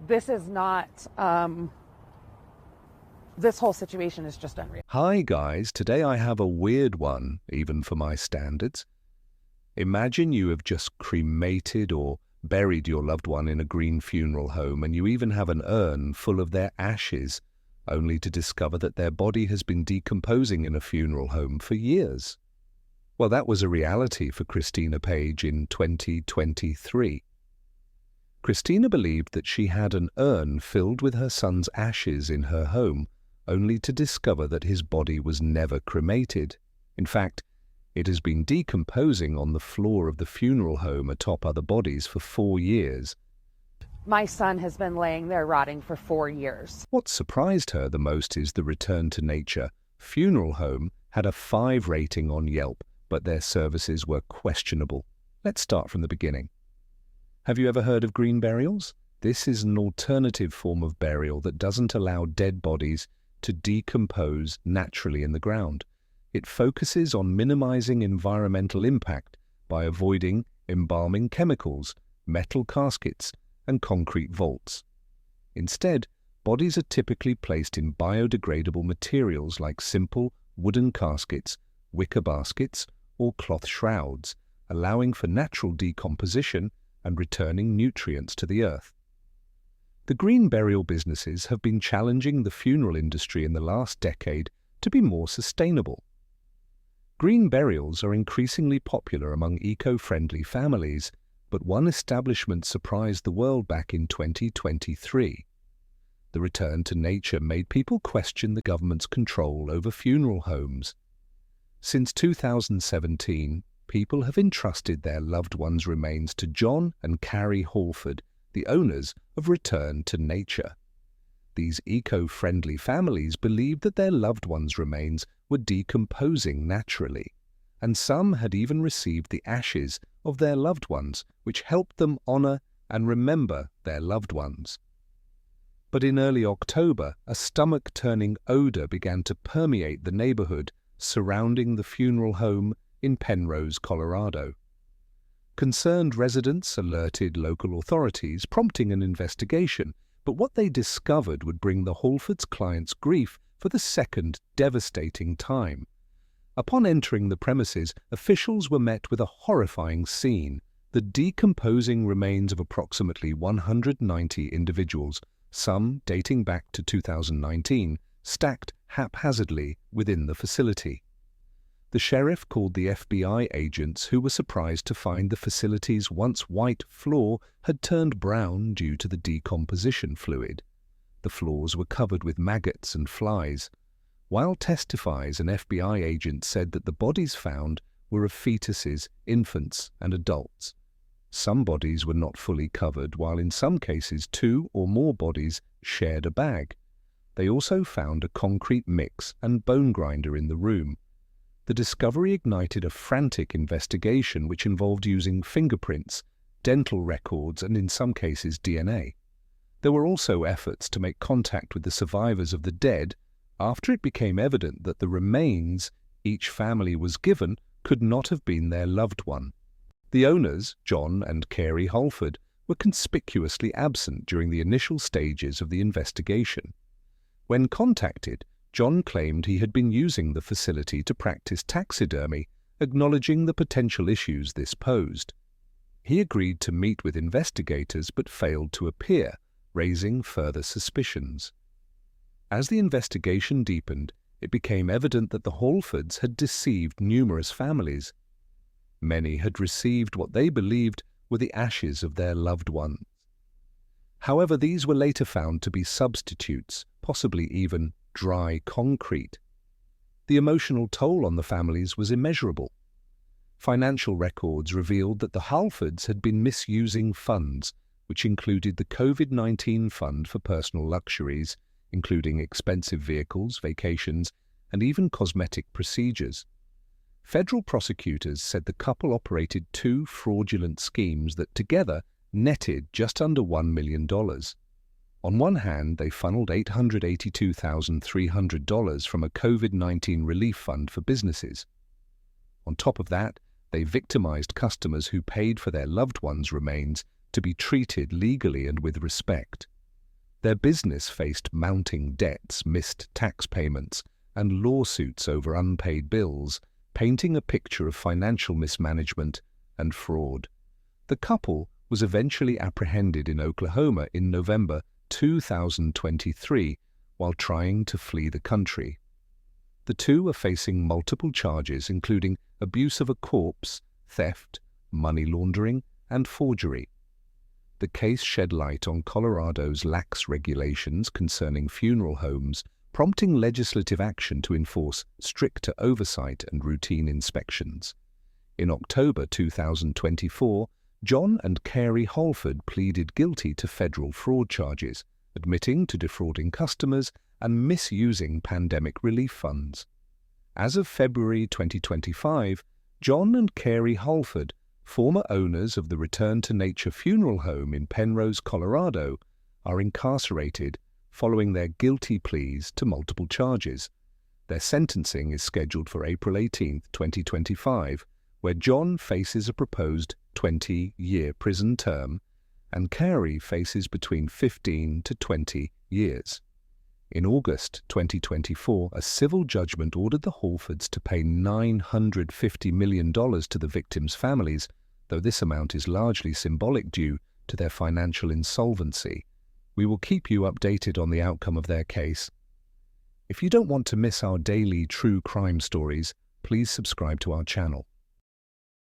this is not, this whole situation is just unreal. Hi guys, today I have a weird one, even for my standards. Imagine you have just cremated or buried your loved one in a green funeral home, and you even have an urn full of their ashes, only to discover that their body has been decomposing in a funeral home for years. Well, that was a reality for Christina Page in 2023. Christina believed that she had an urn filled with her son's ashes in her home, only to discover that his body was never cremated. In fact, it has been decomposing on the floor of the funeral home atop other bodies for 4 years. My son has been laying there rotting for 4 years. What surprised her the most is the Return to Nature funeral home had a 5 rating on Yelp, but their services were questionable. Let's start from the beginning. Have you ever heard of green burials? This is an alternative form of burial that doesn't allow dead bodies to decompose naturally in the ground. It focuses on minimizing environmental impact by avoiding embalming chemicals, metal caskets, and concrete vaults. Instead, bodies are typically placed in biodegradable materials like simple wooden caskets, wicker baskets, or cloth shrouds, allowing for natural decomposition and returning nutrients to the earth. The green burial businesses have been challenging the funeral industry in the last decade to be more sustainable. Green burials are increasingly popular among eco-friendly families, but one establishment surprised the world back in 2023. The Return to Nature made people question the government's control over funeral homes. Since 2017, people have entrusted their loved ones' remains to John and Carrie Horrified, the owners of Return to Nature. These eco-friendly families believed that their loved ones' remains were decomposing naturally, and some had even received the ashes of their loved ones, which helped them honor and remember their loved ones. But in early October, a stomach-turning odor began to permeate the neighborhood surrounding the funeral home in Penrose, Colorado. Concerned residents alerted local authorities, prompting an investigation, but what they discovered would bring the Horrifieds' clients grief for the second devastating time. Upon entering the premises, officials were met with a horrifying scene: the decomposing remains of approximately 190 individuals, some dating back to 2019, stacked haphazardly within the facility. The sheriff called the FBI agents, who were surprised to find the facility's once white floor had turned brown due to the decomposition fluid. The floors were covered with maggots and flies. While testifies, an FBI agent said that the bodies found were of fetuses, infants, and adults. Some bodies were not fully covered, while in some cases 2 or more bodies shared a bag. They also found a concrete mix and bone grinder in the room. The discovery ignited a frantic investigation which involved using fingerprints, dental records, and in some cases DNA. There were also efforts to make contact with the survivors of the dead after it became evident that the remains each family was given could not have been their loved one. The owners, John and Carrie Horrified, were conspicuously absent during the initial stages of the investigation. When contacted, John claimed he had been using the facility to practice taxidermy, acknowledging the potential issues this posed. He agreed to meet with investigators but failed to appear, raising further suspicions. As the investigation deepened, it became evident that the Horrifieds had deceived numerous families. Many had received what they believed were the ashes of their loved ones. However, these were later found to be substitutes, possibly even dry concrete. The emotional toll on the families was immeasurable. Financial records revealed that the Horrifieds had been misusing funds, which included the COVID-19 fund for personal luxuries, including expensive vehicles, vacations, and even cosmetic procedures. Federal prosecutors said the couple operated 2 fraudulent schemes that together netted just under $1 million. On one hand, they funneled $882,300 from a COVID-19 relief fund for businesses. On top of that, they victimized customers who paid for their loved ones' remains to be treated legally and with respect. Their business faced mounting debts, missed tax payments, and lawsuits over unpaid bills, painting a picture of financial mismanagement and fraud. The couple was eventually apprehended in Oklahoma in November 2023 while trying to flee the country. The two are facing multiple charges including abuse of a corpse, theft, money laundering, and forgery. The case shed light on Colorado's lax regulations concerning funeral homes, prompting legislative action to enforce stricter oversight and routine inspections. In October 2024, John and Carey Holford pleaded guilty to federal fraud charges, admitting to defrauding customers and misusing pandemic relief funds. As of February 2025, John and Carey Holford, former owners of the Return to Nature funeral home in Penrose, Colorado, are incarcerated following their guilty pleas to multiple charges. Their sentencing is scheduled for April 18, 2025, where John faces a proposed 20-year prison term and Carey faces between 15 to 20 years. In August 2024, a civil judgment ordered the Holfords to pay $950 million to the victims' families, though this amount is largely symbolic due to their financial insolvency. We will keep you updated on the outcome of their case. If you don't want to miss our daily true crime stories, please subscribe to our channel.